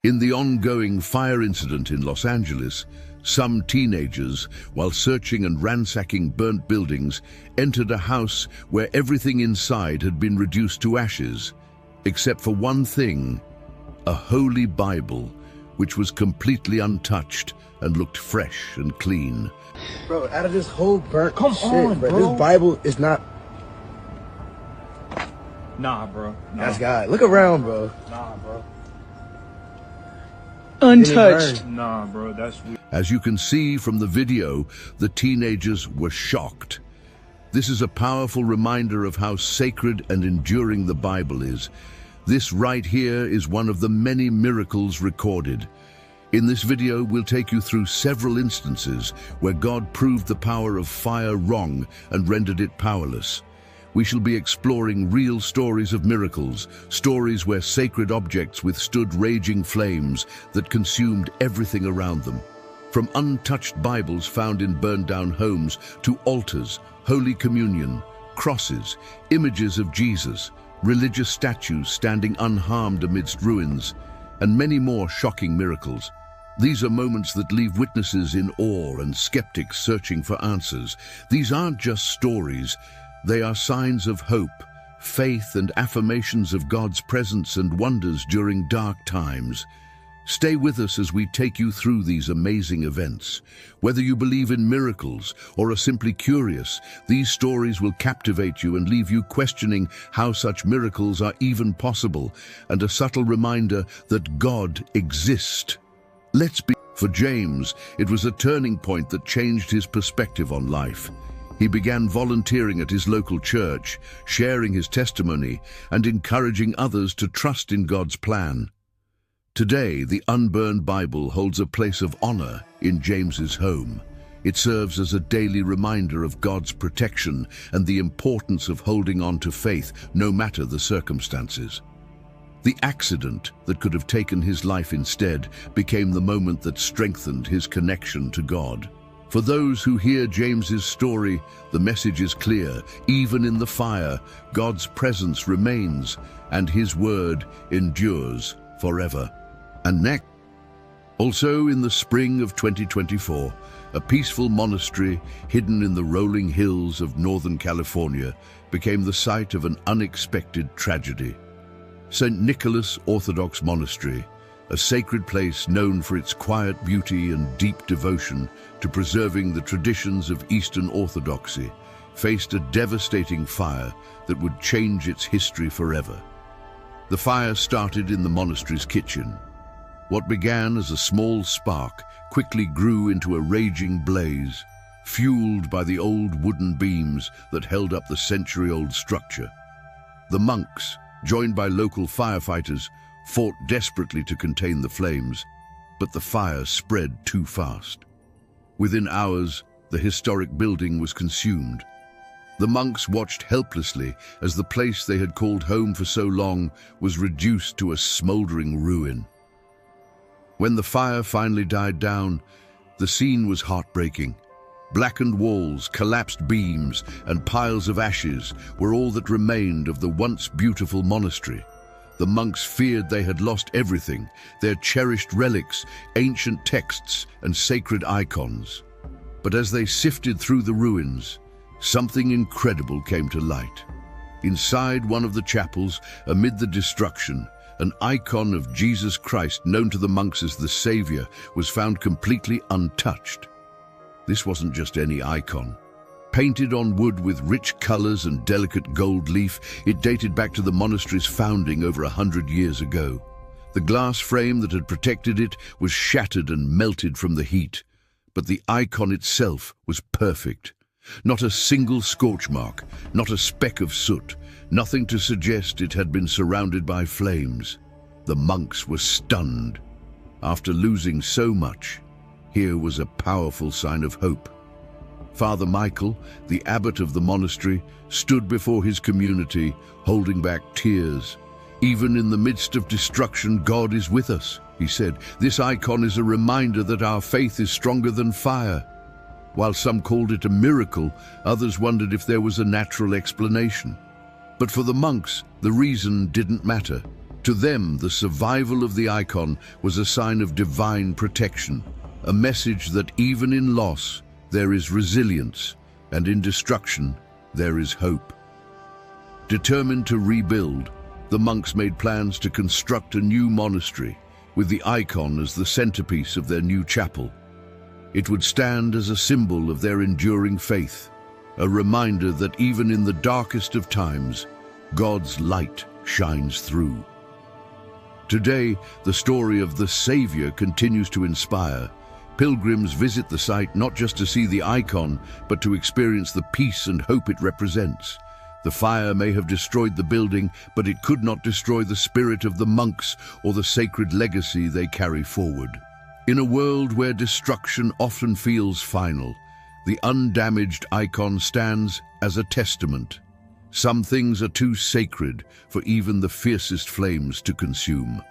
In the ongoing fire incident in Los Angeles, some teenagers, while searching and ransacking burnt buildings, entered a house where everything inside had been reduced to ashes, except for one thing: a holy Bible, which was completely untouched and looked fresh and clean. Bro, out of this whole burnt Come shit, on, bro. This Bible is not... Nah, bro. Nah. That's God. Look around, bro. Nah, bro. Untouched. Nah, bro. That's weird. As you can see from the video, the teenagers were shocked. This is a powerful reminder of how sacred and enduring the Bible is. This right here is one of the many miracles recorded. In this video, we'll take you through several instances where God proved the power of fire wrong and rendered it powerless. We shall be exploring real stories of miracles, stories where sacred objects withstood raging flames that consumed everything around them. From untouched Bibles found in burned-down homes to altars, Holy Communion, crosses, images of Jesus, religious statues standing unharmed amidst ruins, and many more shocking miracles. These are moments that leave witnesses in awe and skeptics searching for answers. These aren't just stories. They are signs of hope, faith, and affirmations of God's presence and wonders during dark times. Stay with us as we take you through these amazing events. Whether you believe in miracles or are simply curious, these stories will captivate you and leave you questioning how such miracles are even possible, and a subtle reminder that God exists. For James, it was a turning point that changed his perspective on life. He began volunteering at his local church, sharing his testimony and encouraging others to trust in God's plan. Today, the unburned Bible holds a place of honor in James's home. It serves as a daily reminder of God's protection and the importance of holding on to faith, no matter the circumstances. The accident that could have taken his life instead became the moment that strengthened his connection to God. For those who hear James's story, the message is clear. Even in the fire, God's presence remains, and his word endures forever. And next, also in the spring of 2024, a peaceful monastery hidden in the rolling hills of Northern California became the site of an unexpected tragedy. St. Nicholas Orthodox Monastery, a sacred place known for its quiet beauty and deep devotion to preserving the traditions of Eastern Orthodoxy, faced a devastating fire that would change its history forever. The fire started in the monastery's kitchen. What began as a small spark quickly grew into a raging blaze, fueled by the old wooden beams that held up the century-old structure. The monks, joined by local firefighters, fought desperately to contain the flames, but the fire spread too fast. Within hours, the historic building was consumed. The monks watched helplessly as the place they had called home for so long was reduced to a smoldering ruin. When the fire finally died down, the scene was heartbreaking. Blackened walls, collapsed beams, and piles of ashes were all that remained of the once beautiful monastery. The monks feared they had lost everything, their cherished relics, ancient texts, and sacred icons. But as they sifted through the ruins, something incredible came to light. Inside one of the chapels, amid the destruction, an icon of Jesus Christ, known to the monks as the Savior, was found completely untouched. This wasn't just any icon. Painted on wood with rich colors and delicate gold leaf, it dated back to the monastery's founding over 100 years ago. The glass frame that had protected it was shattered and melted from the heat, but the icon itself was perfect. Not a single scorch mark, not a speck of soot, nothing to suggest it had been surrounded by flames. The monks were stunned. After losing so much, here was a powerful sign of hope. Father Michael, the abbot of the monastery, stood before his community, holding back tears. Even in the midst of destruction, God is with us, he said. This icon is a reminder that our faith is stronger than fire. While some called it a miracle, others wondered if there was a natural explanation. But for the monks, the reason didn't matter. To them, the survival of the icon was a sign of divine protection, a message that even in loss, there is resilience, and in destruction, there is hope. Determined to rebuild, the monks made plans to construct a new monastery, with the icon as the centerpiece of their new chapel. It would stand as a symbol of their enduring faith, a reminder that even in the darkest of times, God's light shines through. Today, the story of the Savior continues to inspire. Pilgrims visit the site not just to see the icon, but to experience the peace and hope it represents. The fire may have destroyed the building, but it could not destroy the spirit of the monks or the sacred legacy they carry forward. In a world where destruction often feels final, the undamaged icon stands as a testament. Some things are too sacred for even the fiercest flames to consume.